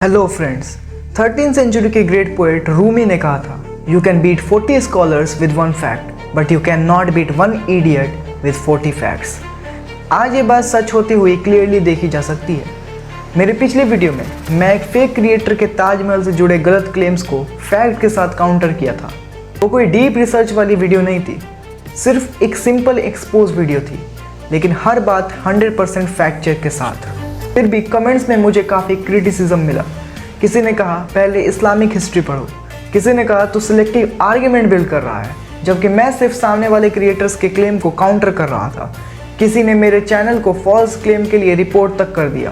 Hello friends, 13th century के great poet Rumi ने कहा था, you can beat 40 scholars with one fact but you can not beat one idiot with 40 facts. आज ये बात सच होती हुई क्लियरली देखी जा सकती है। मेरे पिछले वीडियो में मैं एक फेक क्रिएटर के ताजमहल से जुड़े गलत क्लेम्स को फैक्ट के साथ काउंटर किया था। वो कोई डीप रिसर्च वाली वीडियो नहीं थी, सिर्फ एक सिंपल एक्सपोज वीडियो थी, लेकिन हर बात 100% फैक्ट चेक के साथ। फिर भी कमेंट्स में मुझे काफ़ी क्रिटिसिज्म मिला। किसी ने कहा पहले इस्लामिक हिस्ट्री पढ़ो, किसी ने कहा तो सिलेक्टिव आर्ग्यूमेंट बिल्ड कर रहा है, जबकि मैं सिर्फ सामने वाले क्रिएटर्स के क्लेम को काउंटर कर रहा था। किसी ने मेरे चैनल को फॉल्स क्लेम के लिए रिपोर्ट तक कर दिया।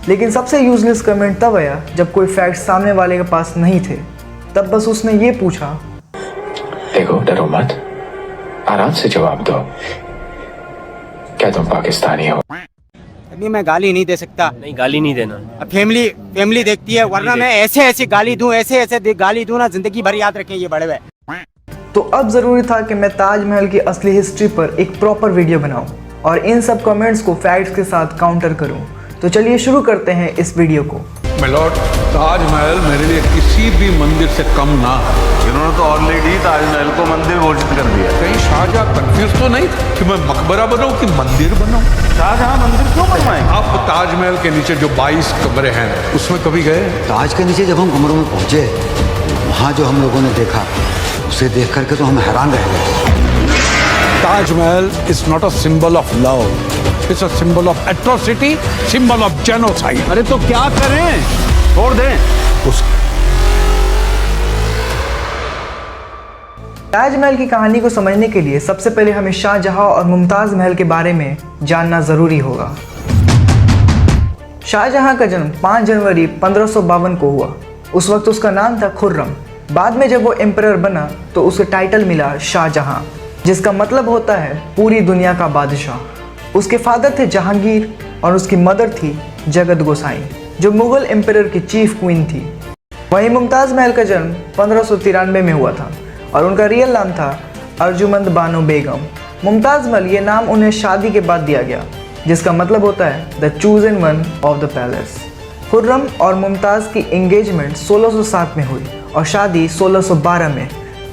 लेकिन सबसे यूजलेस कमेंट तब आया जब कोई फैक्ट सामने वाले के पास नहीं थे। तब बस उसने ये पूछा, देखो डरो मत, आराम से जवाब दो, क्या तुम पाकिस्तानी हो? अभी मैं गाली नहीं दे सकता। नहीं, गाली नहीं देना। अब फैमिली देखती है, वरना मैं ऐसे गाली दूं, ऐसे गाली दूं ना, जिंदगी भर याद रखें ये बड़े हुए। तो अब ज़रूरी था कि मैं ताजमहल की असली हिस्ट्री पर एक प्रॉपर वीडियो बनाऊं और इन सब कमेंट्स को फैक्ट्स के साथ काउंटर करूं। तो चलिए शुरू करते हैं इस वीडियो को। मिलॉर्ड, ताजमहल मेरे लिए किसी भी मंदिर से कम ना है। इन्होंने तो ऑलरेडी ताजमहल को मंदिर घोषित कर दिया। कहीं शाहजहां कंफ्यूज तो नहीं कि मैं मकबरा बनाऊं कि मंदिर बनाऊं? शाहजहां मंदिर क्यों बनवाएं? आप ताजमहल के नीचे जो 22 कमरे हैं उसमें कभी गए? ताज के नीचे जब हम कमरों में पहुंचे, वहाँ जो हम लोगों ने देखा, उसे देख करके तो हम हैरान रह गए। Taj Mahal is not a symbol of love, it's a symbol of atrocity, symbol of genocide. अरे तो क्या करें? छोड़ दें। ताजमहल की कहानी को समझने के लिए सबसे पहले हमें शाहजहां और मुमताज़ महल के बारे में जानना ज़रूरी होगा। शाहजहां का जन्म 5 जनवरी 1552 को हुआ। उस वक्त उसका नाम था खुर्रम। बाद में जब वो एम्परर बना तो उसे टाइटल मिला शाहजहां, जिसका मतलब होता है पूरी दुनिया का बादशाह। उसके फादर थे जहांगीर और उसकी मदर थी जगत गोसाई, जो मुग़ल एम्परर की चीफ क्वीन थी। वहीं मुमताज़ महल का जन्म 1593 में हुआ था और उनका रियल नाम था अर्जुमंद बानो बेगम। मुमताज़ महल ये नाम उन्हें शादी के बाद दिया गया, जिसका मतलब होता है the chosen one of the palace. Khurram और मुमताज़ की एंगेजमेंट 1607 में हुई और शादी 1612 में।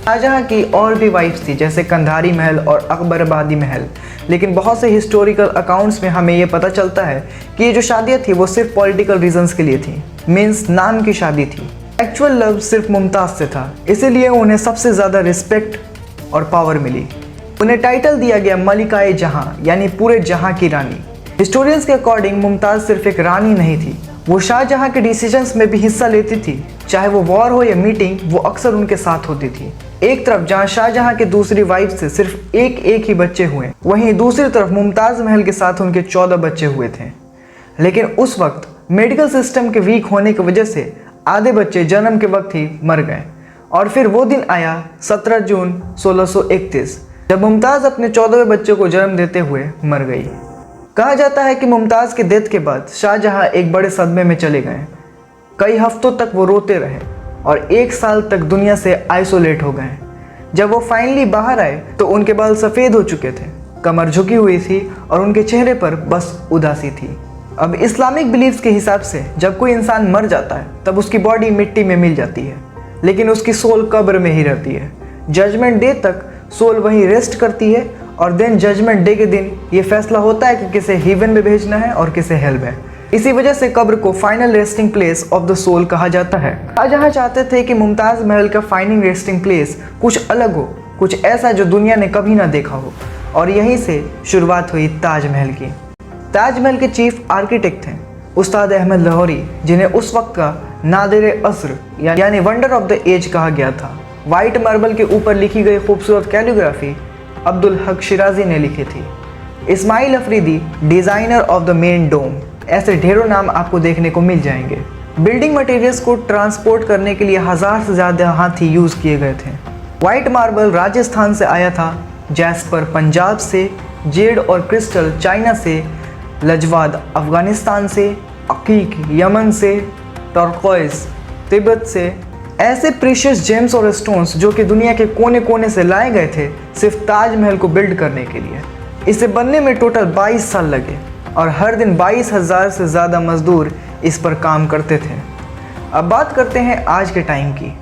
शाहजहां की और भी वाइफ्स थी, जैसे कंधारी महल और अकबराबादी महल, लेकिन बहुत से हिस्टोरिकल अकाउंट्स में हमें ये पता चलता है कि ये जो शादियाँ थी वो सिर्फ पॉलिटिकल रीजंस के लिए थी, मीन्स नाम की शादी थी। एक्चुअल लव सिर्फ मुमताज़ से था, इसीलिए उन्हें सबसे ज़्यादा रिस्पेक्ट और पावर मिली। उन्हें टाइटल दिया गया मलिकाए जहां, यानी पूरे जहां की रानी। हिस्टोरियंस के अकॉर्डिंग मुमताज़ सिर्फ एक रानी नहीं थी, वो शाहजहां के डिसीजंस में भी हिस्सा लेती थी। चाहे वो वॉर हो या मीटिंग, वो अक्सर उनके साथ होती थी। एक तरफ जहां शाहजहां के दूसरी वाइफ से सिर्फ एक ही बच्चे हुए, वहीं दूसरी तरफ मुमताज़ महल के साथ उनके 14 बच्चे हुए थे। लेकिन उस वक्त मेडिकल सिस्टम के वीक होने की वजह से आधे बच्चे जन्म के वक्त ही मर गए। और फिर वो दिन आया 17 जून 1631, जब मुमताज़ अपने 14वें बच्चे को जन्म देते हुए मर गई। कहा जाता है कि मुमताज़ के डेथ के बाद शाहजहां एक बड़े सदमे में चले गए। कई हफ्तों तक वो रोते रहे और 1 साल तक दुनिया से आइसोलेट हो गए। जब वो फाइनली बाहर आए तो उनके बाल सफ़ेद हो चुके थे, कमर झुकी हुई थी और उनके चेहरे पर बस उदासी थी। अब इस्लामिक बिलीफ्स के हिसाब से जब कोई इंसान मर जाता है तब उसकी बॉडी मिट्टी में मिल जाती है, लेकिन उसकी सोल कब्र में ही रहती है। जजमेंट डे तक सोल वहीं रेस्ट करती है और देन जजमेंट डे के दिन ये फैसला होता है कि किसे हेवन में भेजना है और किसे हेल में। इसी वजह से कब्र को final resting place of the soul कहा जाता है। शाहजहां चाहते थे कि मुमताज़ महल का फाइनल रेस्टिंग प्लेस कुछ अलग हो, कुछ ऐसा जो दुनिया ने कभी ना देखा हो, और यहीं से शुरुआत हुई ताजमहल की। ताजमहल के चीफ आर्किटेक्ट थे उस्ताद अहमद लाहौरी, जिन्हें उस वक्त का नादिर असर यानी वंडर ऑफ द एज कहा गया था। वाइट मार्बल के ऊपर लिखी गई खूबसूरत कैलीग्राफी अब्दुल हक शिराजी ने लिखी थी। Ismail Afridi designer of the main dome, ऐसे ढेरों नाम आपको देखने को मिल जाएंगे। बिल्डिंग मटेरियल्स को ट्रांसपोर्ट करने के लिए 1000 से ज़्यादा हाथी यूज़ किए गए थे। वाइट मार्बल राजस्थान से आया था, जैस्पर पंजाब से, जेड और क्रिस्टल चाइना से, लजवाद अफ़गानिस्तान से, अकीक यमन से, टर्कोइज तिब्बत से। ऐसे प्रीशियस जेम्स और स्टोन्स जो कि दुनिया के कोने कोने से लाए गए थे सिर्फ ताजमहल को बिल्ड करने के लिए। इसे बनने में टोटल 22 साल लगे और हर दिन 22,000 से ज़्यादा मजदूर इस पर काम करते थे। अब बात करते हैं आज के टाइम की।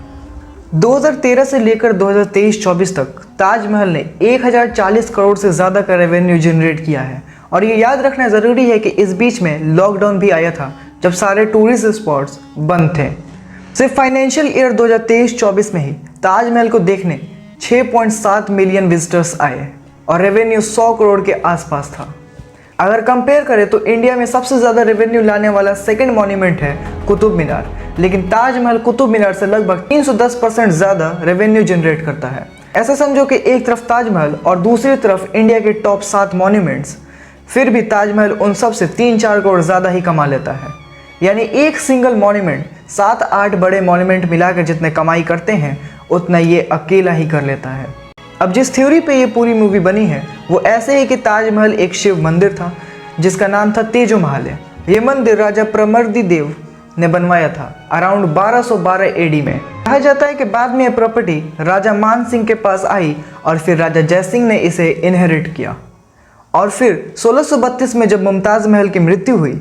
2013 से लेकर 2023-24 तक ताजमहल ने 1040 करोड़ से ज़्यादा का रेवेन्यू जनरेट किया है। और ये याद रखना ज़रूरी है कि इस बीच में लॉकडाउन भी आया था, जब सारे टूरिस्ट स्पॉट्स बंद थे। सिर्फ फाइनेंशियल ईयर 2023-24 में ही ताजमहल को देखने 6.7 मिलियन विजिटर्स आए और रेवेन्यू 100 करोड़ के आसपास था। अगर कंपेयर करें तो इंडिया में सबसे ज़्यादा रेवेन्यू लाने वाला सेकंड मॉन्यूमेंट है कुतुब मीनार, लेकिन ताजमहल कुतुब मीनार से लगभग 310% ज़्यादा रेवेन्यू जनरेट करता है। ऐसा समझो कि एक तरफ ताजमहल और दूसरी तरफ इंडिया के टॉप 7 मॉन्यूमेंट्स, फिर भी ताजमहल उन सब से 3-4 करोड़ ज़्यादा ही कमा लेता है। यानी एक सिंगल मॉन्यूमेंट 7-8 बड़े मॉन्यूमेंट मिलाकर जितने कमाई करते हैं उतना ये अकेला ही कर लेता है। अब जिस थ्योरी पे ये पूरी मूवी बनी है वो ऐसे है कि ताजमहल एक शिव मंदिर था जिसका नाम था तेजो महल। ये मंदिर राजा प्रमर्दी देव ने बनवाया था अराउंड 1212 एडी में। कहा जाता है कि बाद में यह प्रॉपर्टी राजा मान सिंह के पास आई और फिर राजा जय सिंह ने इसे इनहेरिट किया। और फिर 1632 में जब मुमताज़ महल की मृत्यु हुई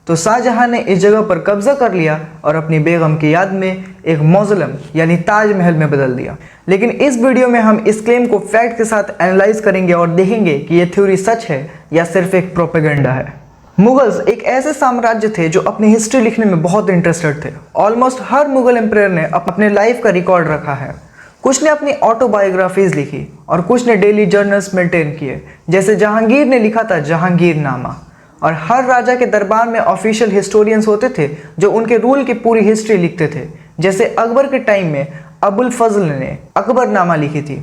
तो शाहजहां ने इस जगह पर कब्जा कर लिया और अपनी बेगम की याद में एक मौज़लम यानी ताजमहल में बदल दिया। लेकिन इस वीडियो में हम इस क्लेम को फैक्ट के साथ एनालाइज करेंगे और देखेंगे कि यह थ्योरी सच है या सिर्फ एक प्रोपेगेंडा है। मुगल्स एक ऐसे साम्राज्य थे जो अपनी हिस्ट्री लिखने में बहुत इंटरेस्टेड थे। ऑलमोस्ट हर मुगल एम्पायर ने अपने लाइफ का रिकॉर्ड रखा है। कुछ ने अपनी ऑटोबायोग्राफीज लिखी और कुछ ने डेली जर्नल्स मेंटेन किए। जैसे जहांगीर ने लिखा था जहांगीरनामा, और हर राजा के दरबार में ऑफिशियल हिस्टोरियंस होते थे जो उनके रूल की पूरी हिस्ट्री लिखते थे। जैसे अकबर के टाइम में अबुल फजल ने अकबरनामा लिखी थी।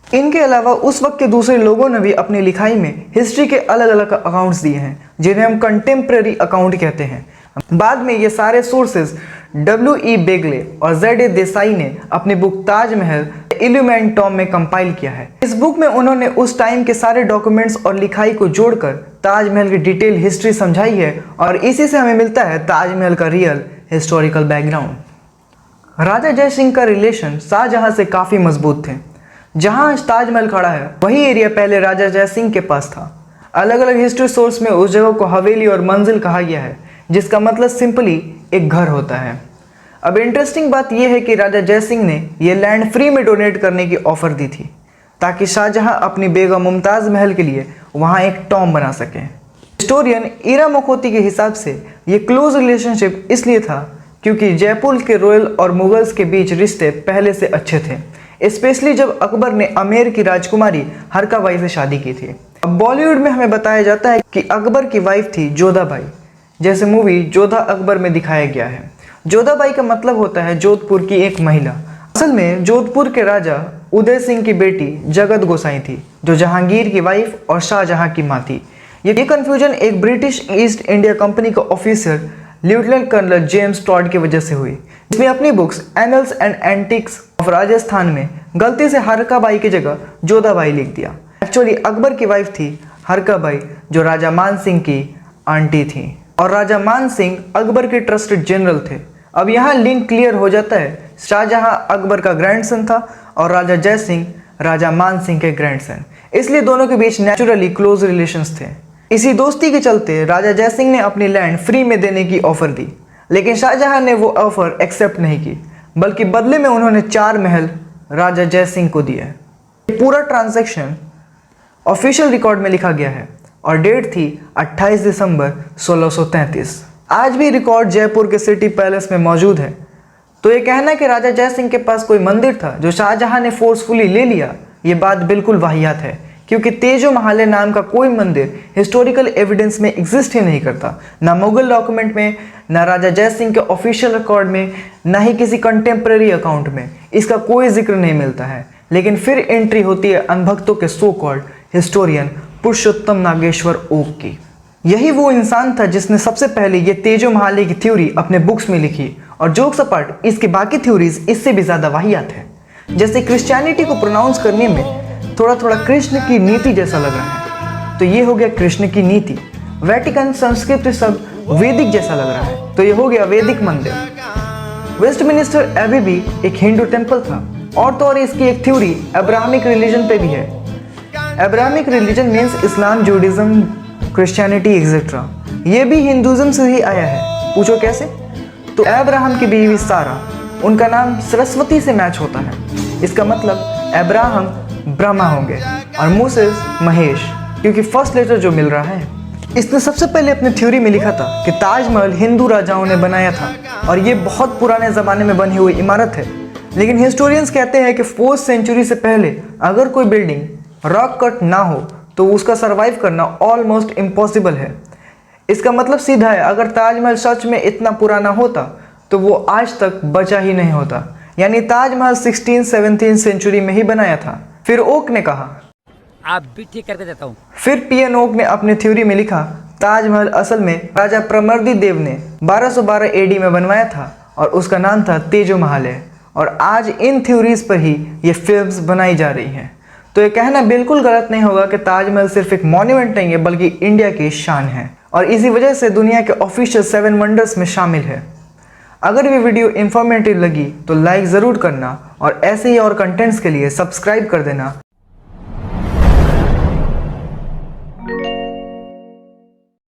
इनके अलावा उस वक्त के दूसरे लोगों ने भी अपनी लिखाई में हिस्ट्री के अलग अलग अकाउंट्स दिए हैं जिन्हें हम कंटेम्प्रेरी अकाउंट कहते हैं। बाद में ये सारे सोर्सेज W.E. बेगले और Z.A. देसाई ने अपनी बुक ताजमहल इल्यूमेंट टॉम में कंपाइल किया है। इस बुक में उन्होंने उस टाइम के सारे डॉक्यूमेंट्स और लिखाई को जोड़कर ताजमहल की डिटेल हिस्ट्री समझाई है और इसी से हमें मिलता है ताजमहल का रियल हिस्टोरिकल बैकग्राउंड। राजा जय सिंह का रिलेशन शाहजहां से काफ़ी मजबूत थे। जहां आज ताजमहल खड़ा है वही एरिया पहले राजा जय सिंह के पास था। अलग अलग हिस्ट्री सोर्स में उस जगह को हवेली और मंजिल कहा गया है, जिसका मतलब सिंपली एक घर होता है। अब इंटरेस्टिंग बात यह है कि राजा जय सिंह ने यह लैंड फ्री में डोनेट करने की ऑफर दी थी ताकि शाहजहां अपनी बेगम मुमताज़ महल के लिए वहां एक टॉम बना सकें। हिस्टोरियन ईरा मकोती के हिसाब से ये क्लोज रिलेशनशिप इसलिए था क्योंकि जयपुर के रॉयल और मुगल्स के बीच रिश्ते पहले से अच्छे थे, स्पेशली जब अकबर ने आमेर की राजकुमारी हरकाबाई से शादी की थी। अब बॉलीवुड में हमें बताया जाता है कि अकबर की वाइफ थी जोधाबाई, जैसे मूवी जोधा अकबर में दिखाया गया है। जोधाबाई का मतलब होता है जोधपुर की एक महिला। असल में जोधपुर के राजा उदय सिंह की बेटी जगत गोसाई थी जो जहांगीर की वाइफ और शाहजहां की माँ थी। ये कंफ्यूजन एक ब्रिटिश ईस्ट इंडिया कंपनी का officer lieutenant colonel James Tod की वजह से हुई, जिसने अपनी books annals and antiques of Rajasthan में गलती से हरकाबाई की जगह जोधाबाई लिख दिया। एक्चुअली अकबर की वाइफ थी हरकाबाई जो राजा मान सिंह की आंटी थी और राजा मान सिंह अकबर के ट्रस्टेड जनरल थे। अब यहाँ लिंक क्लियर हो जाता है, शाहजहां अकबर का ग्रैंडसन था और राजा जय सिंह राजा मान सिंह के ग्रैंडसन, इसलिए दोनों के बीच नेचुरली क्लोज रिलेशंस थे। इसी दोस्ती के चलते राजा जय सिंह ने अपनी लैंड फ्री में देने की ऑफर दी, लेकिन शाहजहां ने वो ऑफर एक्सेप्ट नहीं की, बल्कि बदले में उन्होंने 4 महल राजा जय सिंह को दिए। पूरा ट्रांजैक्शन ऑफिशियल रिकॉर्ड में लिखा गया है और डेट थी 28 दिसंबर 1633। आज भी रिकॉर्ड जयपुर के सिटी पैलेस में मौजूद है। तो ये कहना कि राजा जय सिंह के पास कोई मंदिर था जो शाहजहां ने फोर्सफुली ले लिया, ये बात बिल्कुल वाहियात है, क्योंकि तेजो महल नाम का कोई मंदिर हिस्टोरिकल एविडेंस में एग्जिस्ट ही नहीं करता, ना मुगल डॉक्यूमेंट में, ना राजा जय सिंह के ऑफिशियल रिकॉर्ड में, ना ही किसी कंटेम्प्रेरी अकाउंट में इसका कोई जिक्र नहीं मिलता है। लेकिन फिर एंट्री होती है अनभक्तों के सो कॉल्ड हिस्टोरियन पुरुषोत्तम नागेश्वर ओक की। यही वो इंसान था जिसने सबसे पहले ये तेजो महल की थ्योरी अपने बुक्स में लिखी, और जोक्स अपार्ट इसकी बाकी थ्योरीज इससे भी ज़्यादा वाहियात है। जैसे क्रिश्चियनिटी को प्रोनाउंस करने में थोड़ा थोड़ा कृष्ण की नीति जैसा लग रहा है, तो ये हो गया कृष्ण की नीति। वेटिकन संस्कृत सब वैदिक जैसा लग रहा है, तो ये हो गया वैदिक मंदिर। वेस्टमिनिस्टर एबी भी एक हिंदू टेम्पल था, और तो और इसकी एक थ्योरी अब्राहमिक रिलीजन पे भी है। अब्राहमिक रिलीजन मीन्स इस्लाम, जूडिज्म, क्रिश्चियनिटी एक्सेट्रा। ये भी हिंदुज्म से ही आया है। पूछो कैसे? तो अब्राहम की बीवी सारा, उनका नाम सरस्वती से मैच होता है। इसका मतलब अब्राहम ब्रह्मा होंगे और मूसेस महेश, क्योंकि फर्स्ट लेटर जो मिल रहा है। इसने सबसे पहले अपनी थ्योरी में लिखा था कि ताजमहल हिंदू राजाओं ने बनाया था और ये बहुत पुराने ज़माने में बनी हुई इमारत है। लेकिन हिस्टोरियंस कहते हैं कि 4th सेंचुरी से पहले अगर कोई बिल्डिंग रॉक कट ना हो तो उसका सरवाइव करना ऑलमोस्ट इम्पॉसिबल है। इसका मतलब सीधा है, अगर ताजमहल सच में इतना पुराना होता तो वो आज तक बचा ही नहीं होता। यानी ताजमहल 16th-17th सेंचुरी में ही बनाया था। फिर ओक ने कहा, आप भी ठीक करके देता हूँ। फिर पीएन ओक ने अपने थ्योरी में लिखा, ताजमहल असल में राजा प्रमर्दी देव ने 1212 एडी में बनवाया था और उसका नाम था तेजो महालय। और आज इन थ्योरीज पर ही ये फिल्म्स बनाई जा रही हैं। तो ये कहना बिल्कुल गलत नहीं होगा कि ताजमहल सिर्फ एक मॉन्यूमेंट नहीं है बल्कि इंडिया की शान है और इसी वजह से दुनिया के ऑफिशियल 7 वंडर्स में शामिल है। अगर ये वीडियो इन्फॉर्मेटिव लगी तो लाइक ज़रूर करना और ऐसे ही और कंटेंट्स के लिए सब्सक्राइब कर देना।